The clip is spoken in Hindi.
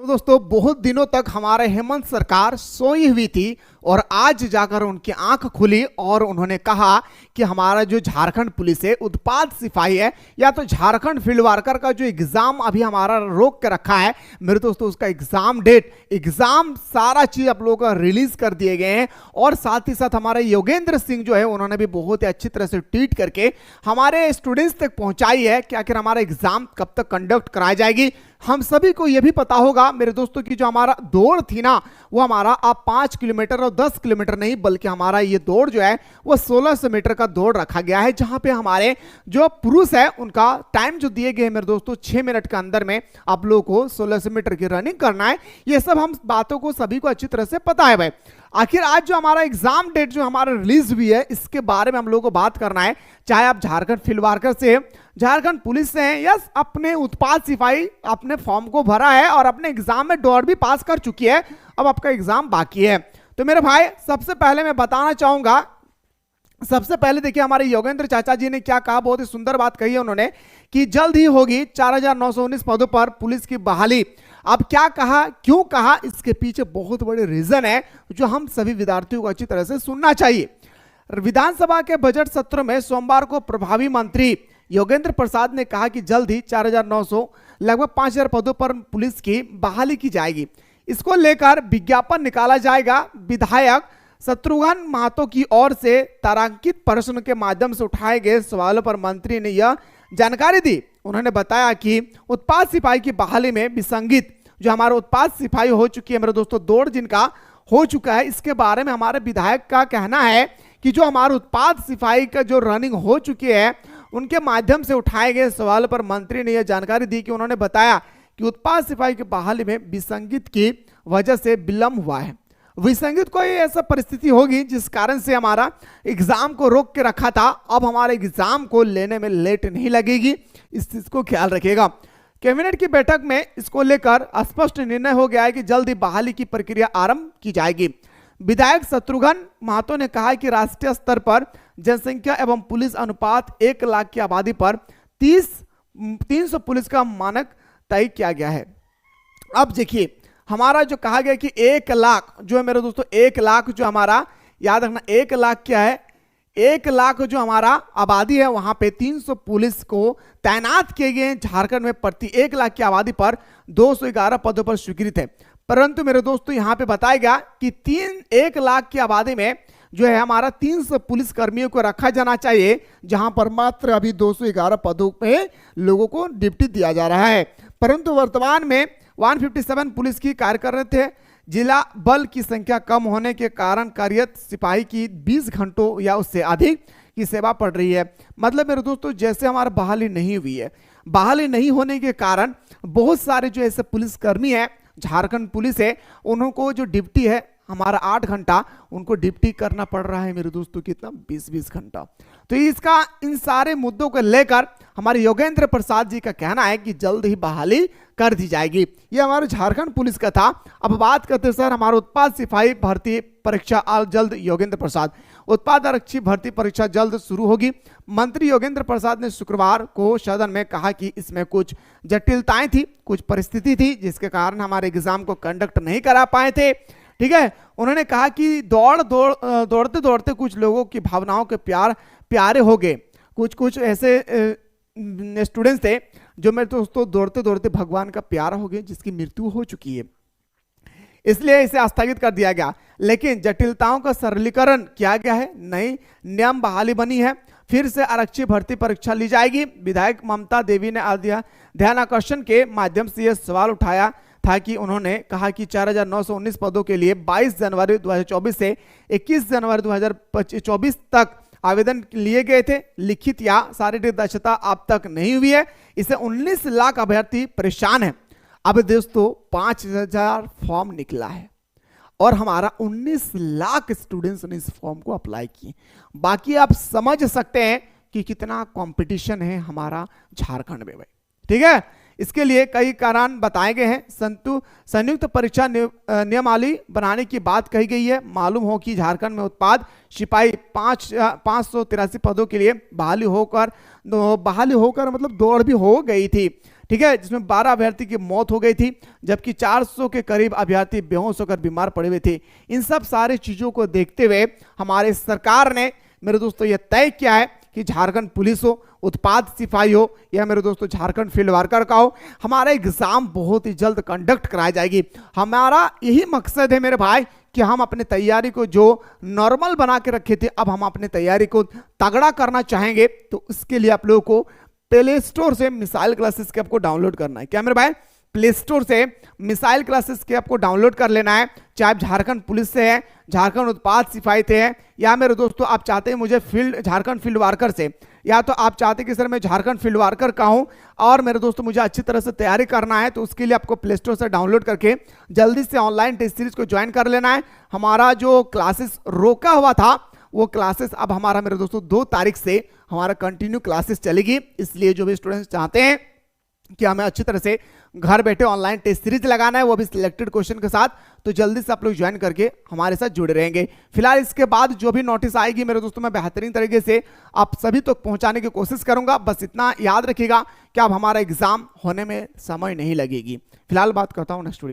तो दोस्तों बहुत दिनों तक हमारे हेमंत सरकार सोई हुई थी और आज जाकर उनकी आंख खुली और उन्होंने कहा कि हमारा जो झारखंड पुलिस है, उत्पाद सिपाही है या तो झारखंड फील्ड वर्कर का जो एग्जाम अभी हमारा रोक के रखा है मेरे दोस्तों, उसका एग्जाम डेट, एग्जाम सारा चीज आप लोगों का रिलीज कर दिए गए हैं। और साथ ही साथ हमारे योगेंद्र सिंह जो है उन्होंने भी बहुत ही अच्छी तरह से ट्वीट करके हमारे स्टूडेंट्स तक पहुंचाई है कि आखिर हमारा एग्जाम कब तक कंडक्ट कराई जाएगी। हम सभी को यह भी पता होगा मेरे दोस्तों की जो हमारा दौड़ थी ना, वो हमारा अब 5 किलोमीटर और 10 किलोमीटर नहीं बल्कि हमारा ये दौड़ जो है वो 1600 मीटर का दौड़ रखा गया है, जहां पे हमारे जो पुरुष है उनका टाइम जो दिए गए मेरे दोस्तों 6 मिनट के अंदर में आप लोगों को 1600 मीटर की रनिंग करना है। ये सब हम बातों को सभी को अच्छी तरह से पता है भाई। आखिर आज जो हमारा एग्जाम डेट जो हमारा रिलीज हुई है इसके बारे में हम लोगों को बात करना है। चाहे आप झारखंड फील्ड वर्कर से, झारखंड पुलिस से हैं या अपने उत्पाद सिपाही अपने फॉर्म को भरा है और अपने एग्जाम में दौड़ भी पास कर चुकी है, अब आपका एग्जाम बाकी है। तो मेरे भाई सबसे पहले मैं बताना चाहूंगा, सबसे पहले देखिए हमारे योगेंद्र चाचा जी ने क्या कहा, बहुत ही सुंदर बात कही है उन्होंने कि जल्द ही होगी 4919 पदों पर पुलिस की बहाली। अब क्या कहा, क्यों कहा, इसके पीछे बहुत बड़े रीजन है जो हम सभी विद्यार्थियों को अच्छी तरह से सुनना चाहिए। विधानसभा के बजट सत्र में सोमवार को प्रभावी मंत्री योगेंद्र प्रसाद ने कहा कि जल्द ही 4900 लगभग 5000 पदों पर पुलिस की बहाली की जाएगी। इसको लेकर विज्ञापन निकाला जाएगा। विधायक शत्रुघ्न महतो की ओर से तारांकित प्रश्न के माध्यम से उठाए गए सवालों पर मंत्री ने यह जानकारी दी। उन्होंने बताया कि उत्पाद सिपाही की बहाली में विसंगत जो हमारा उत्पाद सिपाही हो चुकी है मेरे दोस्तों, दौड़ जिनका हो चुका है, इसके बारे में हमारे विधायक का कहना है कि जो हमारे उत्पाद सिपाही का जो रनिंग हो चुकी है उनके माध्यम से उठाए गए सवाल पर मंत्री ने यह जानकारी दी कि उन्होंने बताया कि उत्पाद सिपाही की बहाली में विसंगत की वजह से विलंब हुआ है। विसंगत कोई ऐसा परिस्थिति होगी जिस कारण से हमारा एग्जाम को रोक के रखा था, अब हमारे एग्जाम को लेने में लेट नहीं लगेगी, इस चीज को ख्याल रखिएगा। कैबिनेट की बैठक में इसको लेकर स्पष्ट निर्णय हो गया है कि जल्द ही बहाली की प्रक्रिया आरंभ की जाएगी। विधायक शत्रुघ्न महतो ने कहा कि राष्ट्रीय स्तर पर जनसंख्या एवं पुलिस अनुपात 1 लाख की आबादी पर 300 पुलिस का मानक तय किया गया है। अब देखिए हमारा जो कहा गया कि 1 लाख जो है मेरे दोस्तों, 1 लाख जो हमारा, याद रखना 1 लाख क्या है, 1 लाख जो हमारा आबादी है वहां पे 300 पुलिस को तैनात किए गए हैं। झारखंड में प्रति 1 लाख की आबादी पर 211 पदों पर स्वीकृत है। परंतु मेरे दोस्तों यहां पे बताया गया कि 1 लाख की आबादी में जो है हमारा 300 पुलिस कर्मियों को रखा जाना चाहिए, जहां पर मात्र अभी 211 पदों पे लोगों को ड्यूटी दिया जा रहा है। परंतु वर्तमान में 157 पुलिस की कार्य कर रहे थे। जिला बल की संख्या कम होने के कारण कार्यरत सिपाही की 20 घंटों या उससे अधिक की सेवा पड़ रही है। मतलब मेरे दोस्तों जैसे हमारा बहाली नहीं हुई है, बहाली नहीं होने के कारण बहुत सारे जो ऐसे पुलिसकर्मी है, झारखंड पुलिस है, उनको जो ड्यूटी है हमारा 8 घंटा उनको ड्यूटी करना पड़ रहा है मेरे दोस्तों, कितना 20-20 घंटा। तो इसका इन सारे मुद्दों को लेकर हमारे योगेंद्र प्रसाद जी का कहना है कि जल्द ही बहाली कर दी जाएगी। ये हमारे झारखंड पुलिस का था। अब बात करते हैं सर हमारा उत्पाद सिपाही भर्ती परीक्षा जल्द, योगेंद्र प्रसाद, उत्पाद आरक्षी भर्ती परीक्षा जल्द शुरू होगी। मंत्री योगेंद्र प्रसाद ने शुक्रवार को सदन में कहा कि इसमें कुछ जटिलताएं थी, कुछ परिस्थिति थी जिसके कारण हमारे एग्जाम को कंडक्ट नहीं करा पाए थे। ठीक है, उन्होंने कहा कि दौड़ते दौड़ते कुछ लोगों की भावनाओं के प्यारे हो गए। कुछ ऐसे स्टूडेंट्स थे जो मेरे दोस्तों दौड़ते दौड़ते भगवान का प्यारा हो गए, जिसकी मृत्यु हो चुकी है, इसलिए इसे स्थगित कर दिया गया। लेकिन जटिलताओं का सरलीकरण किया गया है, नई नियम बहाली बनी है, फिर से आरक्षी भर्ती परीक्षा ली जाएगी। विधायक ममता देवी ने ध्यान आकर्षण के माध्यम से यह सवाल उठाया था कि उन्होंने कहा कि 4919 पदों के लिए 22 जनवरी 2024 से 21 जनवरी 2024 तक आवेदन लिए गए थे। लिखित या शारीरिक दक्षता अब तक नहीं हुई है। इसे 19 लाख अभ्यर्थी परेशान है। अब दोस्तों 5000 फॉर्म निकला है और हमारा 19 लाख स्टूडेंट्स ने इस फॉर्म को अप्लाई किए। बाकी आप समझ सकते हैं कि कितना कंपटीशन है हमारा झारखंड में भाई। ठीक है, इसके लिए कई कारण बताए गए हैं। संयुक्त परीक्षा नियमावली बनाने की बात कही गई है। मालूम हो कि झारखंड में उत्पाद सिपाही 583 पदों के लिए बहाली होकर मतलब दौड़ भी हो गई थी। ठीक है, जिसमें 12 अभ्यर्थी की मौत हो गई थी, जबकि 400 के करीब अभ्यर्थी बेहोश होकर बीमार पड़े हुए थे। इन सब सारी चीजों को देखते हुए हमारे सरकार ने मेरे दोस्तों यह तय किया है कि झारखंड पुलिस हो, उत्पाद सिपाही हो या मेरे दोस्तों झारखंड फील्ड वर्कर का हो, हमारा एग्जाम बहुत ही जल्द कंडक्ट कराई जाएगी। हमारा यही मकसद है मेरे भाई कि हम अपने तैयारी को जो नॉर्मल बना के रखे थे, अब हम अपने तैयारी को तगड़ा करना चाहेंगे। तो इसके लिए आप लोगों को प्ले स्टोर से मिसाइल क्लासेस के आपको डाउनलोड करना है। क्या मेरे भाई? प्ले स्टोर से मिसाइल क्लासेस के आपको डाउनलोड कर लेना है। चाहे आप झारखंड पुलिस से है, झारखंड उत्पाद सिपाही से है, या मेरे दोस्तों आप चाहते हैं मुझे झारखंड फील्ड वर्कर से, या तो आप चाहते हैं कि सर मैं झारखंड फील्ड वर्कर का हूं और मेरे दोस्तों मुझे अच्छी तरह से तैयारी करना है, तो उसके लिए आपको प्ले स्टोर से डाउनलोड करके जल्दी से ऑनलाइन टेस्ट सीरीज को ज्वाइन कर लेना है। हमारा जो क्लासेस रोका हुआ था वो क्लासेस अब हमारा मेरे दोस्तों 2 तारीख से हमारा कंटिन्यू क्लासेस चलेगी। इसलिए जो भी स्टूडेंट्स चाहते हैं कि हमें अच्छी तरह से घर बैठे ऑनलाइन टेस्ट सीरीज लगाना है, वो भी सिलेक्टेड क्वेश्चन के साथ, तो जल्दी से आप लोग ज्वाइन करके हमारे साथ जुड़े रहेंगे। फिलहाल इसके बाद जो भी नोटिस आएगी मेरे दोस्तों मैं बेहतरीन तरीके से आप सभी तक तो पहुंचाने की कोशिश करूंगा। बस इतना याद रखिएगा कि अब हमारा एग्जाम होने में समय नहीं लगेगी। फिलहाल बात करता हूं नेक्स्ट वीडियो।